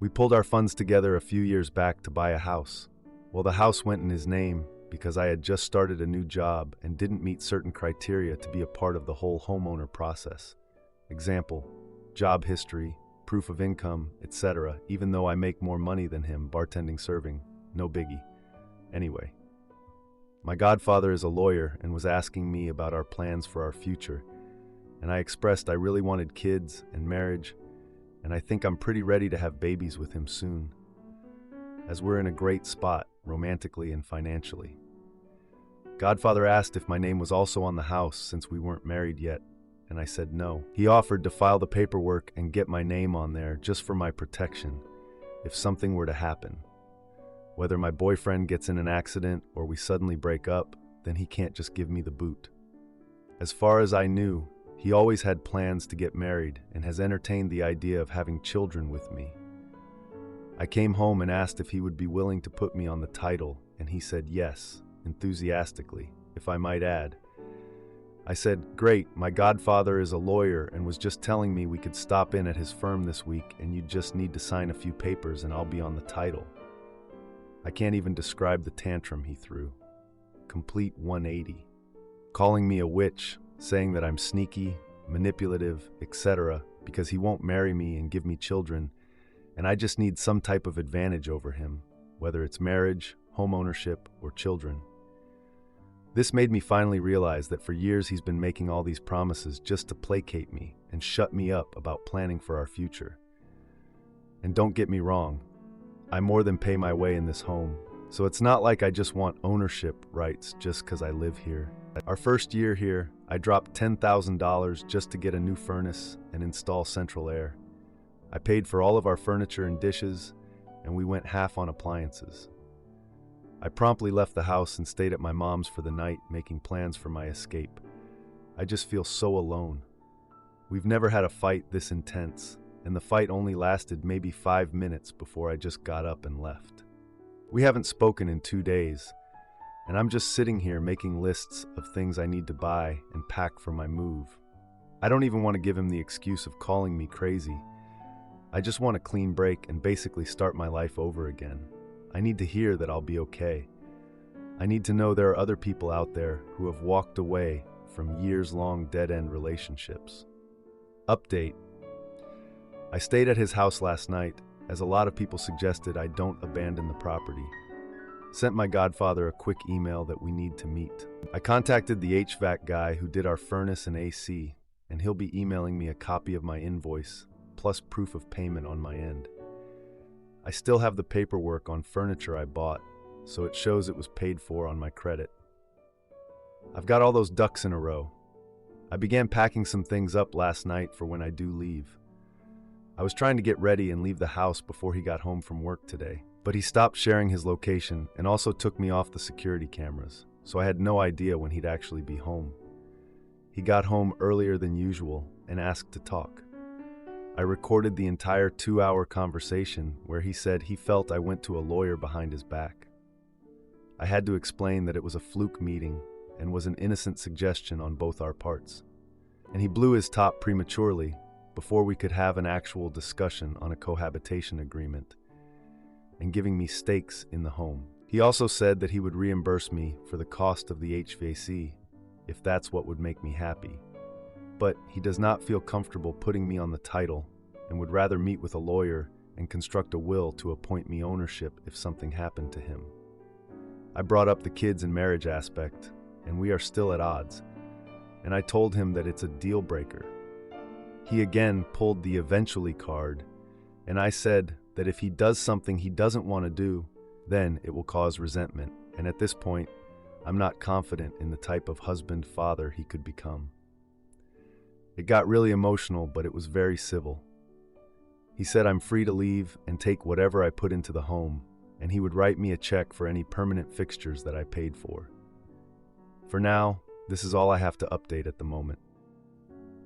We pulled our funds together a few years back to buy a house. Well, the house went in his name because I had just started a new job and didn't meet certain criteria to be a part of the whole homeowner process. Example, job history, proof of income, etc. Even though I make more money than him bartending serving, no biggie. Anyway, my godfather is a lawyer and was asking me about our plans for our future, and I expressed I really wanted kids and marriage, and I think I'm pretty ready to have babies with him soon, as we're in a great spot romantically and financially. Godfather asked if my name was also on the house since we weren't married yet, and I said no. He offered to file the paperwork and get my name on there just for my protection if something were to happen. Whether my boyfriend gets in an accident or we suddenly break up, then he can't just give me the boot. As far as I knew, he always had plans to get married and has entertained the idea of having children with me. I came home and asked if he would be willing to put me on the title, and he said yes, enthusiastically, if I might add. I said, great, my godfather is a lawyer and was just telling me we could stop in at his firm this week and you just need to sign a few papers and I'll be on the title. I can't even describe the tantrum he threw. Complete 180. Calling me a witch, saying that I'm sneaky, manipulative, etc. because he won't marry me and give me children, and I just need some type of advantage over him, whether it's marriage, homeownership, or children. This made me finally realize that for years he's been making all these promises just to placate me and shut me up about planning for our future. And don't get me wrong, I more than pay my way in this home, so it's not like I just want ownership rights just because I live here. Our first year here, I dropped $10,000 just to get a new furnace and install central air. I paid for all of our furniture and dishes, and we went half on appliances. I promptly left the house and stayed at my mom's for the night, making plans for my escape. I just feel so alone. We've never had a fight this intense, and the fight only lasted maybe 5 minutes before I just got up and left. We haven't spoken in 2 days, and I'm just sitting here making lists of things I need to buy and pack for my move. I don't even want to give him the excuse of calling me crazy. I just want a clean break and basically start my life over again. I need to hear that I'll be okay. I need to know there are other people out there who have walked away from years-long dead-end relationships. Update. I stayed at his house last night, as a lot of people suggested I don't abandon the property. Sent my godfather a quick email that we need to meet. I contacted the HVAC guy who did our furnace and AC, and he'll be emailing me a copy of my invoice, plus proof of payment on my end. I still have the paperwork on furniture I bought, so it shows it was paid for on my credit. I've got all those ducks in a row. I began packing some things up last night for when I do leave. I was trying to get ready and leave the house before he got home from work today, but he stopped sharing his location and also took me off the security cameras, so I had no idea when he'd actually be home. He got home earlier than usual and asked to talk. I recorded the entire 2-hour conversation where he said he felt I went to a lawyer behind his back. I had to explain that it was a fluke meeting and was an innocent suggestion on both our parts. And he blew his top prematurely before we could have an actual discussion on a cohabitation agreement and giving me stakes in the home. He also said that he would reimburse me for the cost of the HVAC if that's what would make me happy. But he does not feel comfortable putting me on the title and would rather meet with a lawyer and construct a will to appoint me ownership if something happened to him. I brought up the kids and marriage aspect, and we are still at odds, and I told him that it's a deal breaker. He again pulled the eventually card, and I said that if he does something he doesn't want to do, then it will cause resentment, and at this point, I'm not confident in the type of husband-father he could become. It got really emotional, but it was very civil. He said I'm free to leave and take whatever I put into the home, and he would write me a check for any permanent fixtures that I paid for. For now, this is all I have to update at the moment.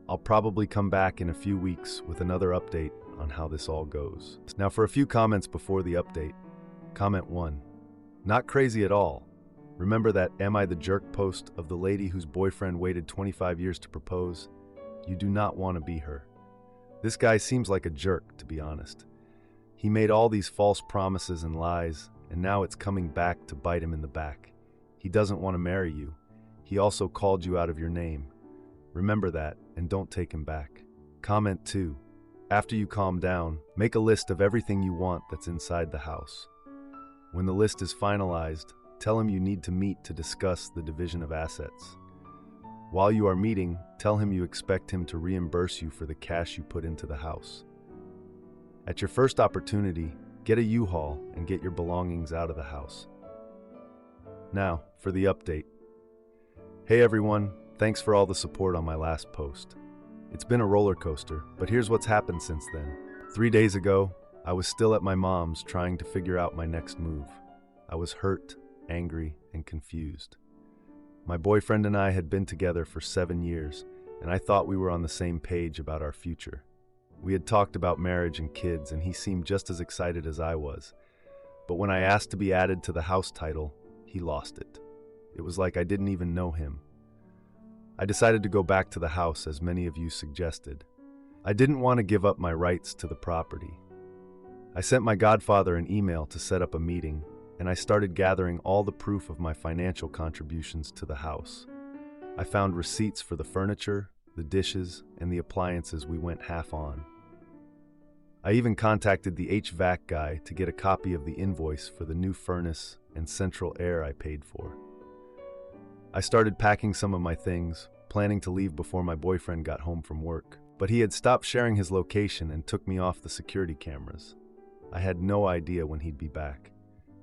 I'll probably come back in a few weeks with another update on how this all goes. Now for a few comments before the update. Comment 1. Not crazy at all. Remember that "Am I the jerk" post of the lady whose boyfriend waited 25 years to propose? You do not want to be her. This guy seems like a jerk, to be honest. He made all these false promises and lies, and now it's coming back to bite him in the back. He doesn't want to marry you. He also called you out of your name. Remember that, and don't take him back. Comment 2. After you calm down, make a list of everything you want that's inside the house. When the list is finalized, tell him you need to meet to discuss the division of assets. While you are meeting, tell him you expect him to reimburse you for the cash you put into the house. At your first opportunity, get a U-Haul and get your belongings out of the house. Now, for the update. Hey everyone, thanks for all the support on my last post. It's been a roller coaster, but here's what's happened since then. 3 days ago, I was still at my mom's trying to figure out my next move. I was hurt, angry, and confused. My boyfriend and I had been together for 7 years, and I thought we were on the same page about our future. We had talked about marriage and kids, and he seemed just as excited as I was. But when I asked to be added to the house title, he lost it. It was like I didn't even know him. I decided to go back to the house, as many of you suggested. I didn't want to give up my rights to the property. I sent my godfather an email to set up a meeting, and I started gathering all the proof of my financial contributions to the house. I found receipts for the furniture, the dishes, and the appliances we went half on. I even contacted the HVAC guy to get a copy of the invoice for the new furnace and central air I paid for. I started packing some of my things, planning to leave before my boyfriend got home from work, but he had stopped sharing his location and took me off the security cameras. I had no idea when he'd be back.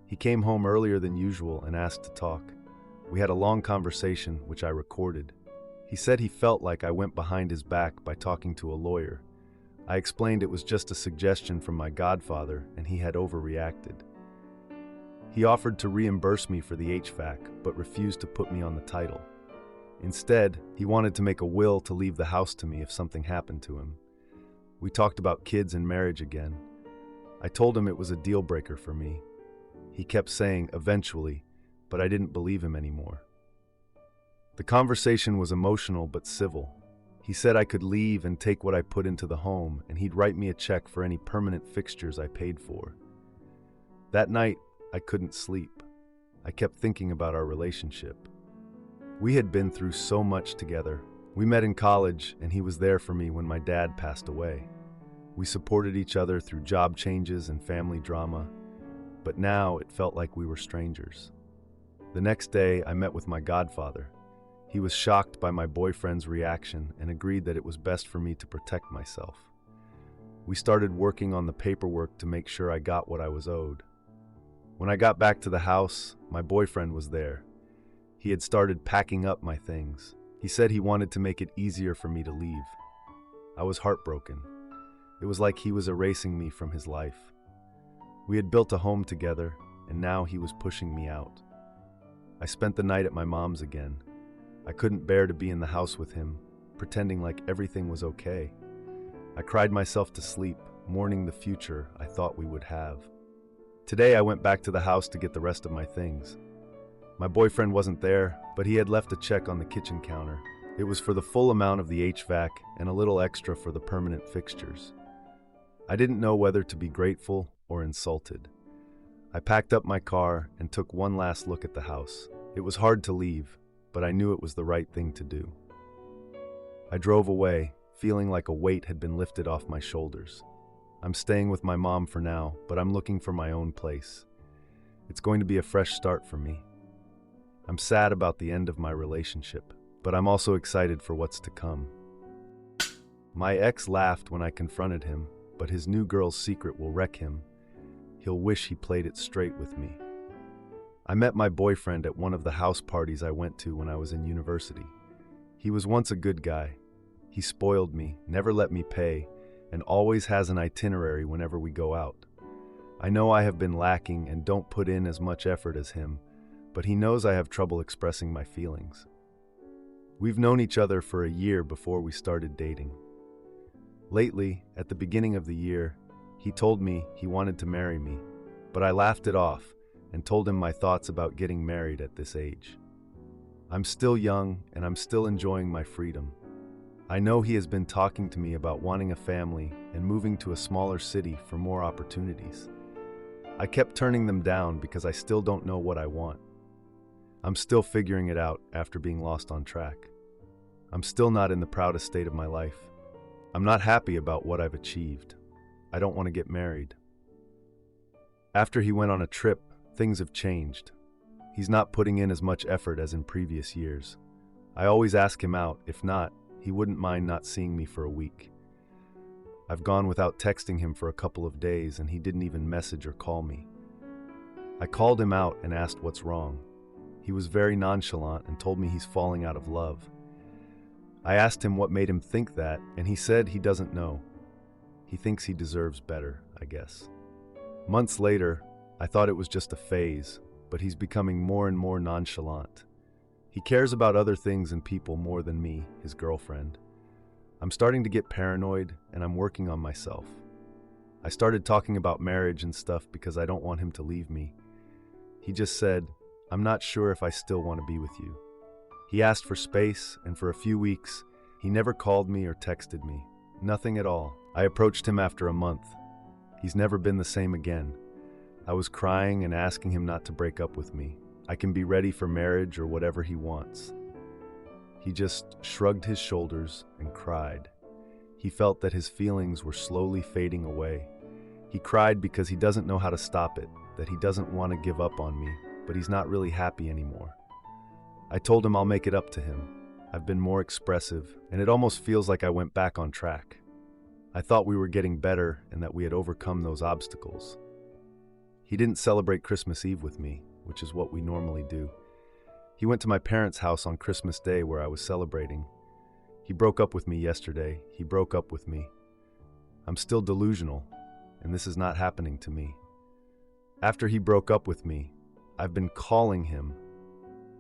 He came home earlier than usual and asked to talk. We had a long conversation, which I recorded. He said he felt like I went behind his back by talking to a lawyer. I explained it was just a suggestion from my godfather and he had overreacted. He offered to reimburse me for the HVAC, but refused to put me on the title. Instead, he wanted to make a will to leave the house to me if something happened to him. We talked about kids and marriage again. I told him it was a deal breaker for me. He kept saying, eventually, but I didn't believe him anymore. The conversation was emotional but civil. He said I could leave and take what I put into the home, and he'd write me a check for any permanent fixtures I paid for. That night, I couldn't sleep. I kept thinking about our relationship. We had been through so much together. We met in college, and he was there for me when my dad passed away. We supported each other through job changes and family drama, but now it felt like we were strangers. The next day, I met with my godfather. He was shocked by my boyfriend's reaction and agreed that it was best for me to protect myself. We started working on the paperwork to make sure I got what I was owed. When I got back to the house, my boyfriend was there. He had started packing up my things. He said he wanted to make it easier for me to leave. I was heartbroken. It was like he was erasing me from his life. We had built a home together, and now he was pushing me out. I spent the night at my mom's again. I couldn't bear to be in the house with him, pretending like everything was okay. I cried myself to sleep, mourning the future I thought we would have. Today I went back to the house to get the rest of my things. My boyfriend wasn't there, but he had left a check on the kitchen counter. It was for the full amount of the HVAC and a little extra for the permanent fixtures. I didn't know whether to be grateful or insulted. I packed up my car and took one last look at the house. It was hard to leave, but I knew it was the right thing to do. I drove away, feeling like a weight had been lifted off my shoulders. I'm staying with my mom for now, but I'm looking for my own place. It's going to be a fresh start for me. I'm sad about the end of my relationship, but I'm also excited for what's to come. My ex laughed when I confronted him, but his new girl's secret will wreck him. He'll wish he played it straight with me. I met my boyfriend at one of the house parties I went to when I was in university. He was once a good guy. He spoiled me, never let me pay, and always has an itinerary whenever we go out. I know I have been lacking and don't put in as much effort as him, but he knows I have trouble expressing my feelings. We've known each other for a year before we started dating. Lately, at the beginning of the year, he told me he wanted to marry me, but I laughed it off and told him my thoughts about getting married at this age. I'm still young and I'm still enjoying my freedom. I know he has been talking to me about wanting a family and moving to a smaller city for more opportunities. I kept turning them down because I still don't know what I want. I'm still figuring it out after being lost on track. I'm still not in the proudest state of my life. I'm not happy about what I've achieved. I don't want to get married. After he went on a trip, things have changed. He's not putting in as much effort as in previous years. I always ask him out. If not, he wouldn't mind not seeing me for a week. I've gone without texting him for a couple of days, and he didn't even message or call me. I called him out and asked what's wrong. He was very nonchalant and told me he's falling out of love. I asked him what made him think that, and he said he doesn't know. He thinks he deserves better, I guess. Months later, I thought it was just a phase, but he's becoming more and more nonchalant. He cares about other things and people more than me, his girlfriend. I'm starting to get paranoid, and I'm working on myself. I started talking about marriage and stuff because I don't want him to leave me. He just said, "I'm not sure if I still want to be with you." He asked for space, and for a few weeks, he never called me or texted me. Nothing at all. I approached him after a month. He's never been the same again. I was crying and asking him not to break up with me. I can be ready for marriage or whatever he wants. He just shrugged his shoulders and cried. He felt that his feelings were slowly fading away. He cried because he doesn't know how to stop it, that he doesn't want to give up on me, but he's not really happy anymore. I told him I'll make it up to him. I've been more expressive, and it almost feels like I went back on track. I thought we were getting better and that we had overcome those obstacles. He didn't celebrate Christmas Eve with me, which is what we normally do. He went to my parents' house on Christmas Day where I was celebrating. He broke up with me yesterday. He broke up with me. I'm still delusional, and this is not happening to me. After he broke up with me, I've been calling him,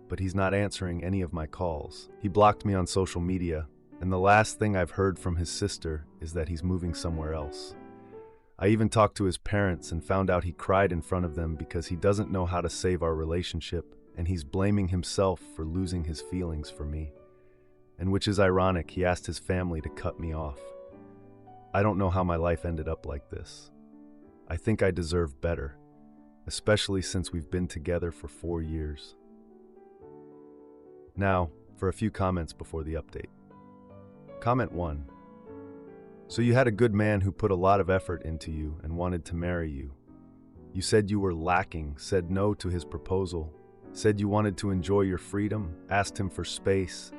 but he's not answering any of my calls. He blocked me on social media, and the last thing I've heard from his sister is that he's moving somewhere else. I even talked to his parents and found out he cried in front of them because he doesn't know how to save our relationship, and he's blaming himself for losing his feelings for me. And which is ironic, he asked his family to cut me off. I don't know how my life ended up like this. I think I deserve better, especially since we've been together for 4 years. Now, for a few comments before the update. Comment 1. So you had a good man who put a lot of effort into you and wanted to marry you. You said you were lacking, said no to his proposal, said you wanted to enjoy your freedom, asked him for space,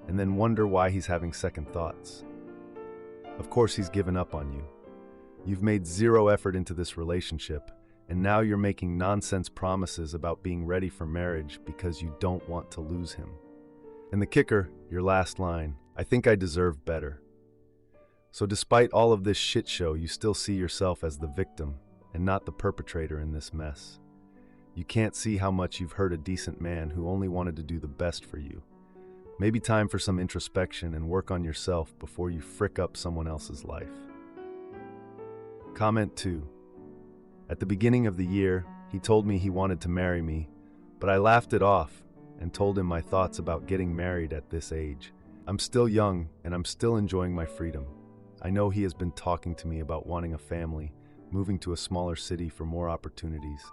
and then wonder why he's having second thoughts. Of course he's given up on you. You've made zero effort into this relationship, and now you're making nonsense promises about being ready for marriage because you don't want to lose him. And the kicker, your last line, "I think I deserve better." So despite all of this shit show, you still see yourself as the victim and not the perpetrator in this mess. You can't see how much you've hurt a decent man who only wanted to do the best for you. Maybe time for some introspection and work on yourself before you frick up someone else's life. Comment 2. At the beginning of the year, he told me he wanted to marry me, but I laughed it off and told him my thoughts about getting married at this age. I'm still young and I'm still enjoying my freedom. I know he has been talking to me about wanting a family, moving to a smaller city for more opportunities.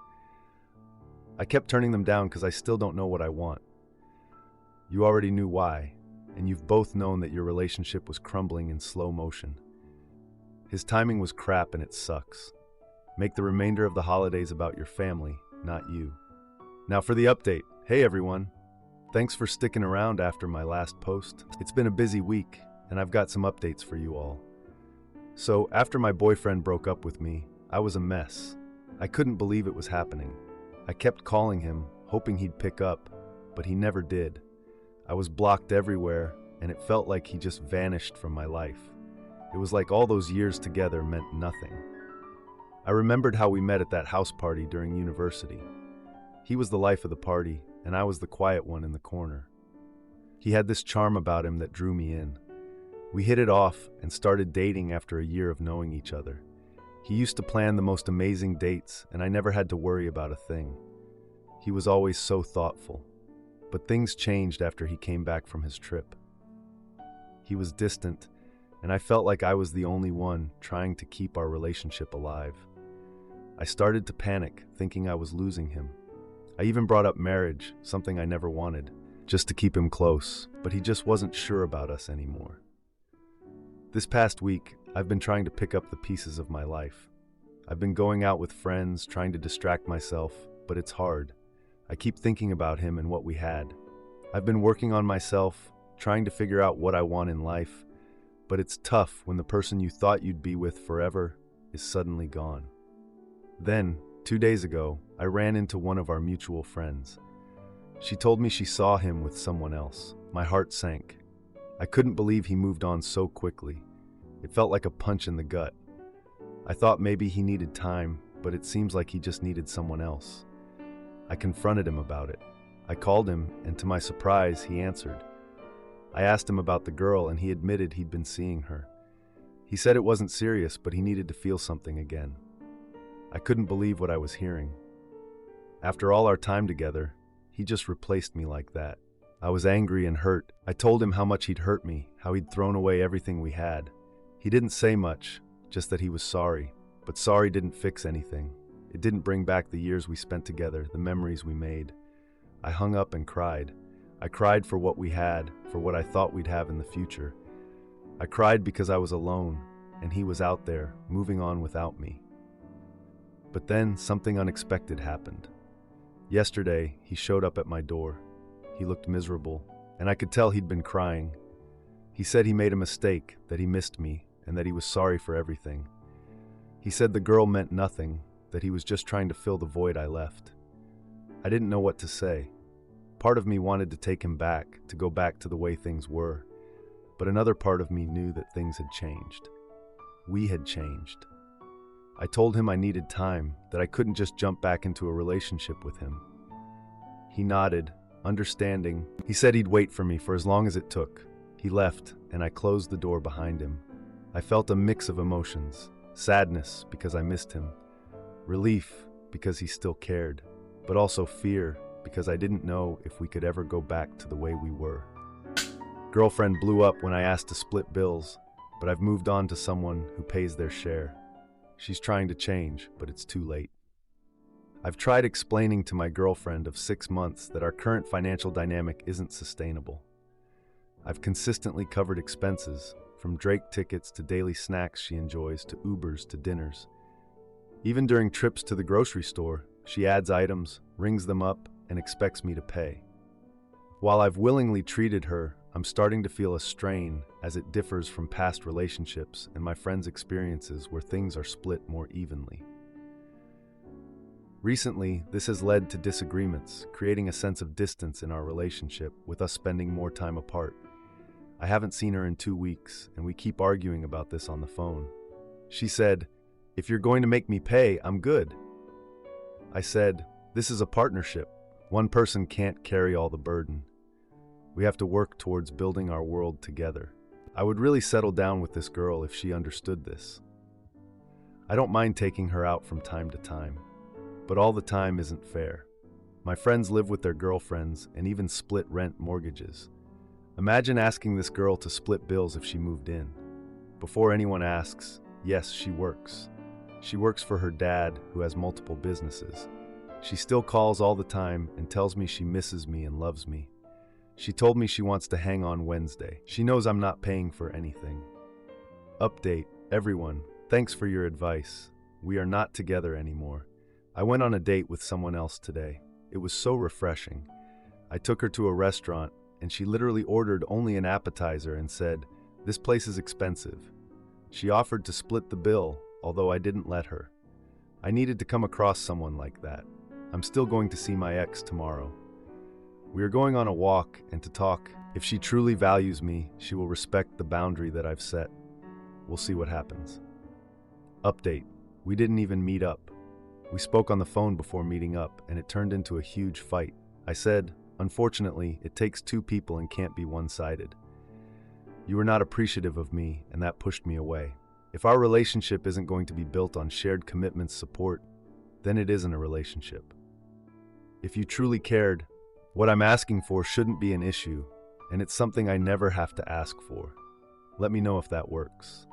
I kept turning them down because I still don't know what I want. You already knew why, and you've both known that your relationship was crumbling in slow motion. His timing was crap and it sucks. Make the remainder of the holidays about your family, not you. Now for the update. Hey everyone. Thanks for sticking around after my last post. It's been a busy week, and I've got some updates for you all. So, after my boyfriend broke up with me, I was a mess. I couldn't believe it was happening. I kept calling him, hoping he'd pick up, but he never did. I was blocked everywhere, and it felt like he just vanished from my life. It was like all those years together meant nothing. I remembered how we met at that house party during university. He was the life of the party, and I was the quiet one in the corner. He had this charm about him that drew me in. We hit it off and started dating after a year of knowing each other. He used to plan the most amazing dates, and I never had to worry about a thing. He was always so thoughtful. But things changed after he came back from his trip. He was distant, and I felt like I was the only one trying to keep our relationship alive. I started to panic, thinking I was losing him. I even brought up marriage, something I never wanted, just to keep him close, but he just wasn't sure about us anymore. This past week, I've been trying to pick up the pieces of my life. I've been going out with friends, trying to distract myself, but it's hard. I keep thinking about him and what we had. I've been working on myself, trying to figure out what I want in life, but it's tough when the person you thought you'd be with forever is suddenly gone. Then, 2 days ago, I ran into one of our mutual friends. She told me she saw him with someone else. My heart sank. I couldn't believe he moved on so quickly. It felt like a punch in the gut. I thought maybe he needed time, but it seems like he just needed someone else. I confronted him about it. I called him, and to my surprise, he answered. I asked him about the girl, and he admitted he'd been seeing her. He said it wasn't serious, but he needed to feel something again. I couldn't believe what I was hearing. After all our time together, he just replaced me like that. I was angry and hurt. I told him how much he'd hurt me, how he'd thrown away everything we had. He didn't say much, just that he was sorry. But sorry didn't fix anything. It didn't bring back the years we spent together, the memories we made. I hung up and cried. I cried for what we had, for what I thought we'd have in the future. I cried because I was alone, and he was out there, moving on without me. But then something unexpected happened. Yesterday, he showed up at my door. He looked miserable, and I could tell he'd been crying. He said he made a mistake, that he missed me, and that he was sorry for everything. He said the girl meant nothing, that he was just trying to fill the void I left. I didn't know what to say. Part of me wanted to take him back, to go back to the way things were, but another part of me knew that things had changed. We had changed. I told him I needed time, that I couldn't just jump back into a relationship with him. He nodded, understanding. He said he'd wait for me for as long as it took. He left, and I closed the door behind him. I felt a mix of emotions, sadness because I missed him, relief because he still cared, but also fear because I didn't know if we could ever go back to the way we were. Girlfriend blew up when I asked to split bills, but I've moved on to someone who pays their share. She's trying to change, but it's too late. I've tried explaining to my girlfriend of 6 months that our current financial dynamic isn't sustainable. I've consistently covered expenses, from Drake tickets to daily snacks she enjoys to Ubers to dinners. Even during trips to the grocery store, she adds items, rings them up, and expects me to pay. While I've willingly treated her, I'm starting to feel a strain as it differs from past relationships and my friends' experiences where things are split more evenly. Recently, this has led to disagreements, creating a sense of distance in our relationship, with us spending more time apart. I haven't seen her in 2 weeks, and we keep arguing about this on the phone. She said, "If you're going to make me pay, I'm good." I said, "This is a partnership. One person can't carry all the burden. We have to work towards building our world together." I would really settle down with this girl if she understood this. I don't mind taking her out from time to time, but all the time isn't fair. My friends live with their girlfriends and even split rent mortgages. Imagine asking this girl to split bills if she moved in. Before anyone asks, yes, she works. She works for her dad, who has multiple businesses. She still calls all the time and tells me she misses me and loves me. She told me she wants to hang on Wednesday. She knows I'm not paying for anything. Update, everyone, thanks for your advice. We are not together anymore. I went on a date with someone else today. It was so refreshing. I took her to a restaurant, and she literally ordered only an appetizer and said, "This place is expensive." She offered to split the bill, although I didn't let her. I needed to come across someone like that. I'm still going to see my ex tomorrow. We are going on a walk and to talk. If she truly values me, she will respect the boundary that I've set. We'll see what happens. Update, we didn't even meet up. We spoke on the phone before meeting up, and it turned into a huge fight. I said, "Unfortunately, it takes 2 people and can't be one-sided. You were not appreciative of me, and that pushed me away. If our relationship isn't going to be built on shared commitments, support, then it isn't a relationship. If you truly cared, what I'm asking for shouldn't be an issue, and it's something I never have to ask for. Let me know if that works.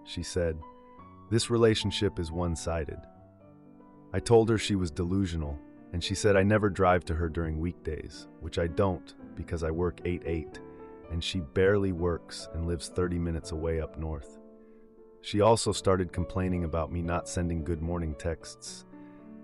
She said, "This relationship is one-sided." I told her she was delusional, and she said I never drive to her during weekdays, which I don't because I work 8/8, and she barely works and lives 30 minutes away up north. She also started complaining about me not sending good morning texts,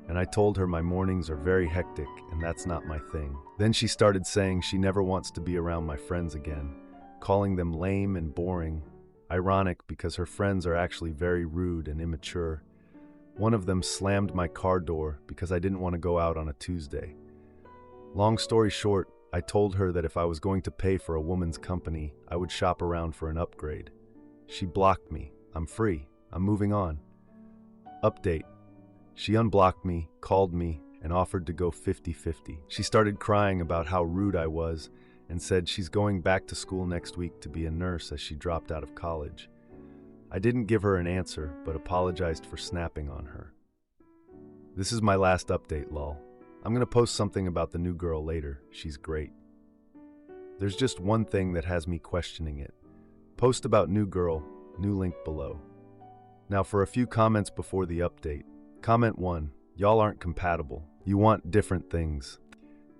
and I told her my mornings are very hectic and that's not my thing. Then she started saying she never wants to be around my friends again, calling them lame and boring. Ironic because her friends are actually very rude and immature. One of them slammed my car door because I didn't want to go out on a Tuesday. Long story short, I told her that if I was going to pay for a woman's company, I would shop around for an upgrade. She blocked me. I'm free. I'm moving on. Update. She unblocked me, called me, and offered to go 50-50. She started crying about how rude I was and said she's going back to school next week to be a nurse as she dropped out of college. I didn't give her an answer, but apologized for snapping on her. This is my last update, lol. I'm going to post something about the new girl later. She's great. There's just one thing that has me questioning it. Post about new girl, new link below. Now for a few comments before the update. Comment 1. Y'all aren't compatible. You want different things.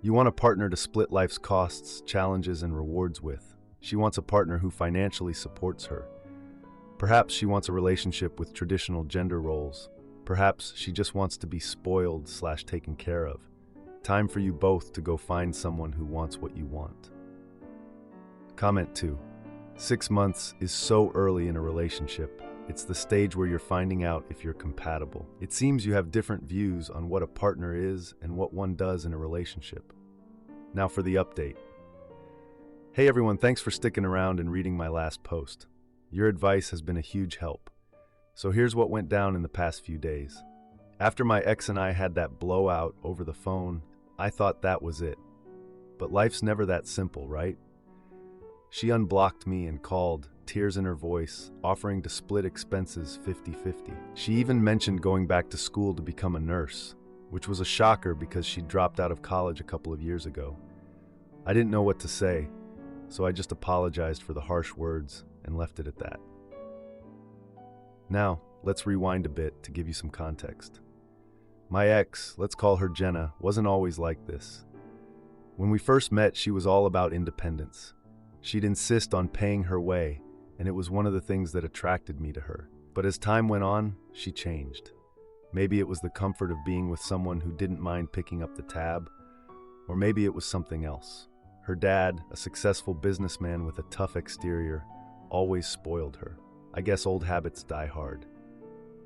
You want a partner to split life's costs, challenges, and rewards with. She wants a partner who financially supports her. Perhaps she wants a relationship with traditional gender roles. Perhaps she just wants to be spoiled/taken care of. Time for you both to go find someone who wants what you want. Comment 2. 6 months is so early in a relationship. It's the stage where you're finding out if you're compatible. It seems you have different views on what a partner is and what one does in a relationship. Now for the update. Hey everyone, thanks for sticking around and reading my last post. Your advice has been a huge help. So here's what went down in the past few days. After my ex and I had that blowout over the phone, I thought that was it. But life's never that simple, right? She unblocked me and called, tears in her voice, offering to split expenses 50-50. She even mentioned going back to school to become a nurse, which was a shocker because she dropped out of college a couple of years ago. I didn't know what to say, so I just apologized for the harsh words and left it at that. Now, let's rewind a bit to give you some context. My ex, let's call her Jenna, wasn't always like this. When we first met, she was all about independence. She'd insist on paying her way, and it was one of the things that attracted me to her. But as time went on, she changed. Maybe it was the comfort of being with someone who didn't mind picking up the tab, or maybe it was something else. Her dad, a successful businessman with a tough exterior, always spoiled her. I guess old habits die hard.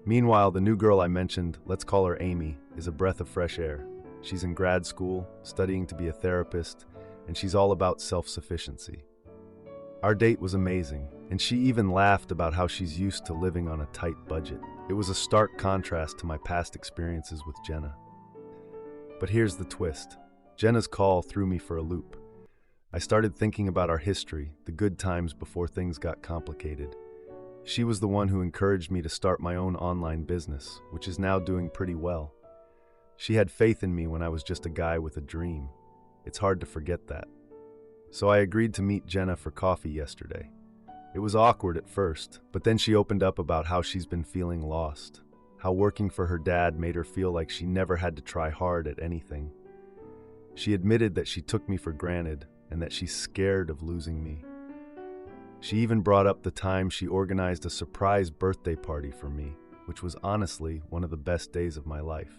Meanwhile, the new girl I mentioned, let's call her Amy, is a breath of fresh air. She's in grad school, studying to be a therapist, and she's all about self-sufficiency. Our date was amazing, and she even laughed about how she's used to living on a tight budget. It was a stark contrast to my past experiences with Jenna. But here's the twist. Jenna's call threw me for a loop. I started thinking about our history, the good times before things got complicated. She was the one who encouraged me to start my own online business, which is now doing pretty well. She had faith in me when I was just a guy with a dream. It's hard to forget that. So I agreed to meet Jenna for coffee yesterday. It was awkward at first, but then she opened up about how she's been feeling lost, how working for her dad made her feel like she never had to try hard at anything. She admitted that she took me for granted and that she's scared of losing me. She even brought up the time she organized a surprise birthday party for me, which was honestly one of the best days of my life.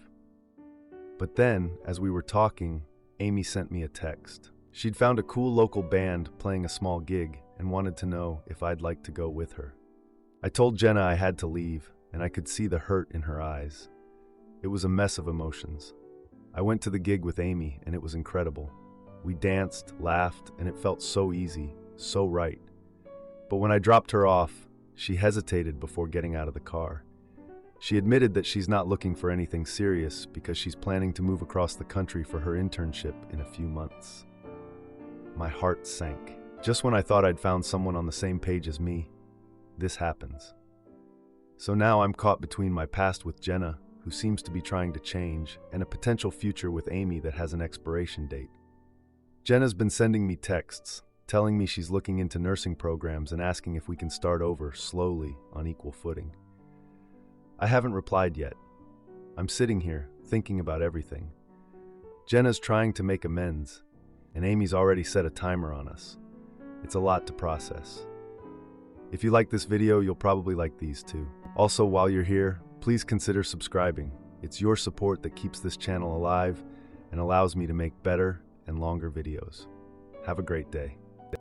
But then, as we were talking, Amy sent me a text. She'd found a cool local band playing a small gig and wanted to know if I'd like to go with her. I told Jenna I had to leave, and I could see the hurt in her eyes. It was a mess of emotions. I went to the gig with Amy, and it was incredible. We danced, laughed, and it felt so easy, so right. But when I dropped her off, she hesitated before getting out of the car. She admitted that she's not looking for anything serious because she's planning to move across the country for her internship in a few months. My heart sank. Just when I thought I'd found someone on the same page as me, this happens. So now I'm caught between my past with Jenna, who seems to be trying to change, and a potential future with Amy that has an expiration date. Jenna's been sending me texts, telling me she's looking into nursing programs and asking if we can start over slowly on equal footing. I haven't replied yet. I'm sitting here, thinking about everything. Jenna's trying to make amends, and Amy's already set a timer on us. It's a lot to process. If you like this video, you'll probably like these too. Also, while you're here, please consider subscribing. It's your support that keeps this channel alive and allows me to make better and longer videos. Have a great day.